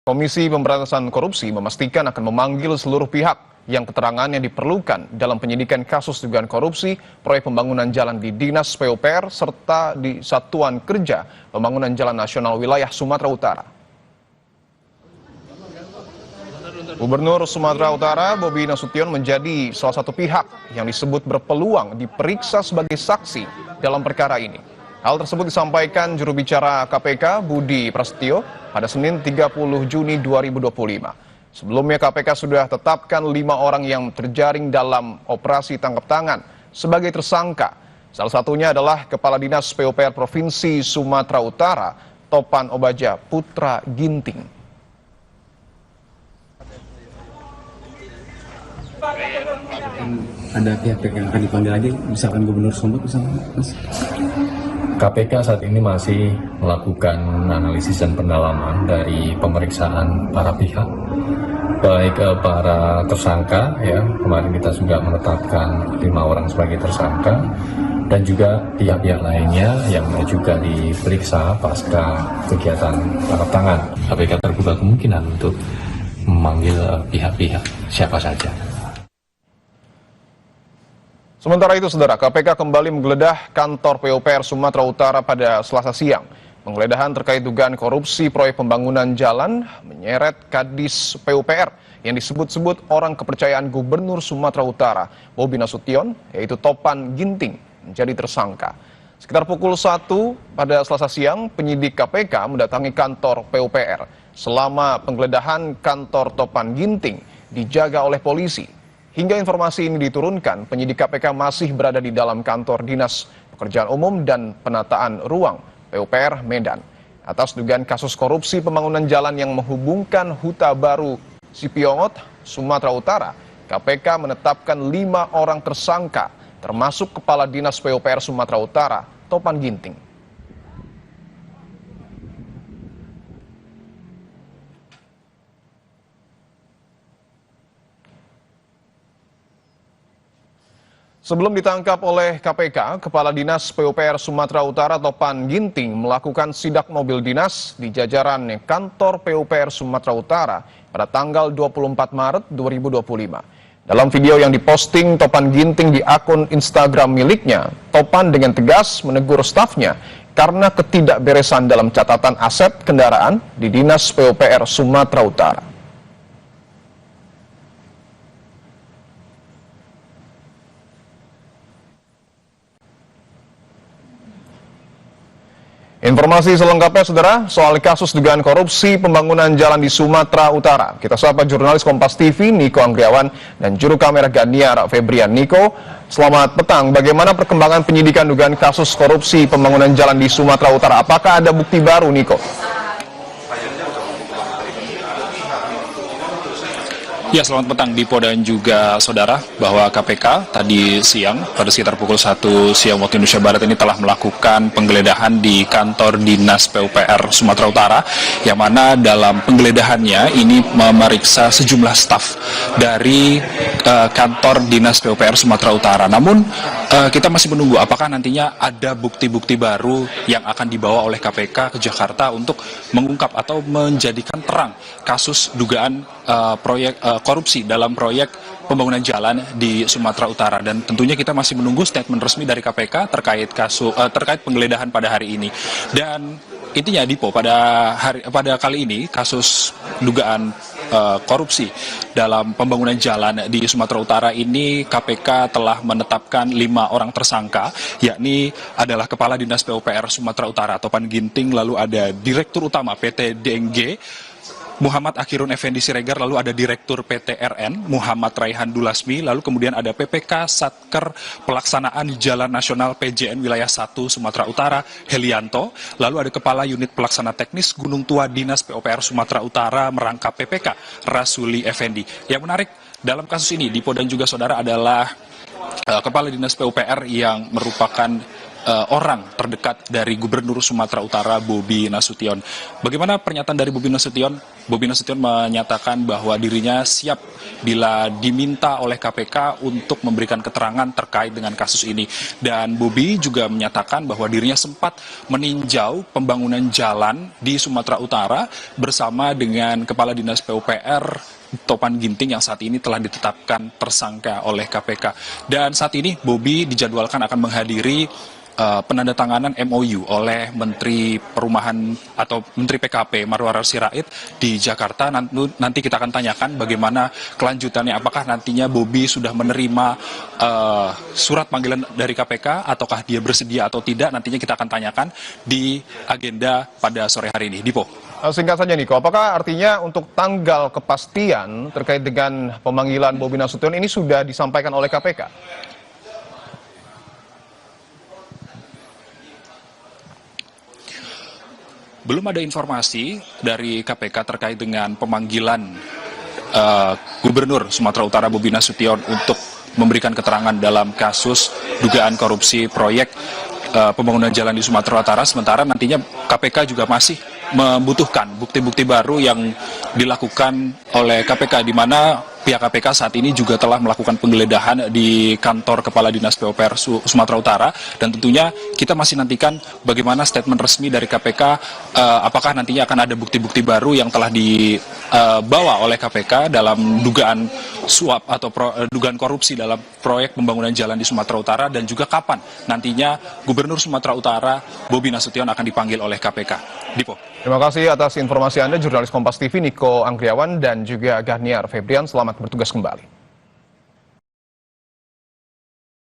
Komisi Pemberantasan Korupsi memastikan akan memanggil seluruh pihak yang keterangannya diperlukan dalam penyidikan kasus dugaan korupsi proyek pembangunan jalan di Dinas PUPR serta di Satuan Kerja Pembangunan Jalan Nasional Wilayah Sumatera Utara. Gubernur Sumatera Utara Bobi Nasution menjadi salah satu pihak yang disebut berpeluang diperiksa sebagai saksi dalam perkara ini. Hal tersebut disampaikan juru bicara KPK Budi Prasetyo pada Senin 30 Juni 2025. Sebelumnya KPK sudah tetapkan 5 orang yang terjaring dalam operasi tangkap tangan sebagai tersangka. Salah satunya adalah Kepala Dinas PUPR Provinsi Sumatera Utara, Topan Obaja Putra Ginting. Ada pihak-pihak yang akan dipanggil lagi, misalkan Gubernur Sumut misalnya, Mas? KPK saat ini masih melakukan analisis dan pendalaman dari pemeriksaan para pihak, baik para tersangka, ya kemarin kita juga menetapkan 5 orang sebagai tersangka, dan juga pihak-pihak lainnya yang juga diperiksa pasca kegiatan tangkap tangan. KPK terbuka kemungkinan untuk memanggil pihak-pihak siapa saja. Sementara itu, Saudara, KPK kembali menggeledah kantor PUPR Sumatera Utara pada Selasa siang. Penggeledahan terkait dugaan korupsi proyek pembangunan jalan menyeret Kadis PUPR yang disebut-sebut orang kepercayaan Gubernur Sumatera Utara, Bobi Nasution, yaitu Topan Ginting, menjadi tersangka. Sekitar pukul 1 pada Selasa siang, penyidik KPK mendatangi kantor PUPR. Selama penggeledahan, kantor Topan Ginting dijaga oleh polisi. Hingga informasi ini diturunkan, penyidik KPK masih berada di dalam kantor Dinas Pekerjaan Umum dan Penataan Ruang PUPR Medan. Atas dugaan kasus korupsi pembangunan jalan yang menghubungkan Huta Baru Sipiongot, Sumatera Utara, KPK menetapkan 5 orang tersangka, termasuk Kepala Dinas PUPR Sumatera Utara, Topan Ginting. Sebelum ditangkap oleh KPK, Kepala Dinas PUPR Sumatera Utara Topan Ginting melakukan sidak mobil dinas di jajaran kantor PUPR Sumatera Utara pada tanggal 24 Maret 2025. Dalam video yang diposting Topan Ginting di akun Instagram miliknya, Topan dengan tegas menegur stafnya karena ketidakberesan dalam catatan aset kendaraan di Dinas PUPR Sumatera Utara. Informasi selengkapnya, Saudara, soal kasus dugaan korupsi pembangunan jalan di Sumatera Utara. Kita sapa jurnalis Kompas TV, Niko Anggriawan, dan juru kamera Ganiar Febrian. Niko, selamat petang. Bagaimana perkembangan penyidikan dugaan kasus korupsi pembangunan jalan di Sumatera Utara? Apakah ada bukti baru, Niko? Ya, selamat petang Dipo dan juga saudara, bahwa KPK tadi siang pada sekitar pukul 1 siang waktu Indonesia Barat ini telah melakukan penggeledahan di kantor Dinas PUPR Sumatera Utara, yang mana dalam penggeledahannya ini memeriksa sejumlah staf dari kantor Dinas PUPR Sumatera Utara. Namun kita masih menunggu apakah nantinya ada bukti-bukti baru yang akan dibawa oleh KPK ke Jakarta untuk mengungkap atau menjadikan terang kasus dugaan proyek korupsi dalam proyek pembangunan jalan di Sumatera Utara. Dan tentunya kita masih menunggu statement resmi dari KPK terkait terkait penggeledahan pada hari ini. Dan intinya, Dipo, pada kali ini kasus dugaan korupsi dalam pembangunan jalan di Sumatera Utara ini, KPK telah menetapkan 5 orang tersangka, yakni adalah Kepala Dinas PUPR Sumatera Utara Topan Ginting, lalu ada Direktur Utama PT DNG Muhammad Akhirun Effendi Siregar, lalu ada Direktur PT RN Muhammad Raihan Dulasmi, lalu kemudian ada PPK Satker Pelaksanaan Jalan Nasional PJN Wilayah 1 Sumatera Utara Helianto, lalu ada Kepala Unit Pelaksana Teknis Gunung Tua Dinas PUPR Sumatera Utara merangkap PPK Rasuli Effendi. Yang menarik dalam kasus ini, Dipo dan juga saudara, adalah Kepala Dinas PUPR yang merupakan orang terdekat dari Gubernur Sumatera Utara Bobi Nasution. Bagaimana pernyataan dari Bobi Nasution? Bobi Nasution menyatakan bahwa dirinya siap bila diminta oleh KPK untuk memberikan keterangan terkait dengan kasus ini. Dan Bobi juga menyatakan bahwa dirinya sempat meninjau pembangunan jalan di Sumatera Utara bersama dengan Kepala Dinas PUPR Topan Ginting yang saat ini telah ditetapkan tersangka oleh KPK. Dan saat ini Bobi dijadwalkan akan menghadiri penandatanganan MOU oleh Menteri Perumahan atau Menteri PKP Marwarar Sirait di Jakarta. Nanti kita akan tanyakan bagaimana kelanjutannya, apakah nantinya Bobi sudah menerima surat panggilan dari KPK ataukah dia bersedia atau tidak, nantinya kita akan tanyakan di agenda pada sore hari ini. Dipo. Singkat saja Niko, apakah artinya untuk tanggal kepastian terkait dengan pemanggilan Bobi Nasution ini sudah disampaikan oleh KPK? Belum ada informasi dari KPK terkait dengan pemanggilan Gubernur Sumatera Utara Bobi Nasution untuk memberikan keterangan dalam kasus dugaan korupsi proyek pembangunan jalan di Sumatera Utara. Sementara nantinya KPK juga masih membutuhkan bukti-bukti baru yang dilakukan oleh KPK, di mana pihak KPK saat ini juga telah melakukan penggeledahan di kantor Kepala Dinas PUPR Sumatera Utara, dan tentunya kita masih nantikan bagaimana statement resmi dari KPK, apakah nantinya akan ada bukti-bukti baru yang telah dibawa oleh KPK dalam dugaan suap atau dugaan korupsi dalam proyek pembangunan jalan di Sumatera Utara, dan juga kapan nantinya Gubernur Sumatera Utara Bobi Nasution akan dipanggil oleh KPK. Dipo. Terima kasih atas informasi Anda, jurnalis Kompas TV Niko Anggriawan dan juga Gahniar Febrian. Selamat bertugas kembali.